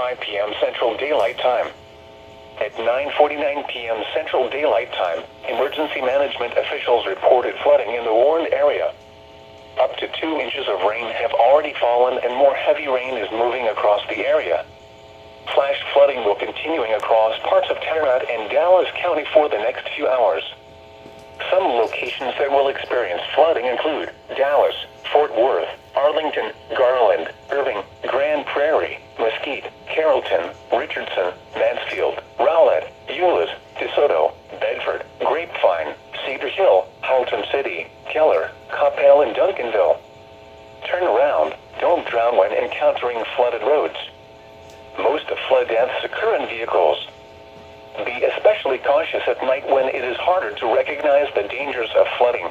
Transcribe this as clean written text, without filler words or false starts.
9:45 p.m. Central Daylight Time. At 9:49 p.m. Central Daylight Time, emergency management officials reported flooding in the warned area. Up to 2 inches of rain have already fallen and more heavy rain is moving across the area. Flash flooding will continuing across parts of Tarrant and Dallas County for the next few hours. Some locations that will experience flooding include Dallas, Fort Worth, Arlington, Garland, Irving, Grand Prairie, Mesquite, Carrollton, Richardson, Mansfield, Rowlett, Euless, DeSoto, Bedford, Grapevine, Cedar Hill, Halton City, Keller, Coppell, and Duncanville. Turn around, don't drown when encountering flooded roads. Most of flood deaths occur in vehicles. Be especially cautious at night when it is harder to recognize the dangers of flooding.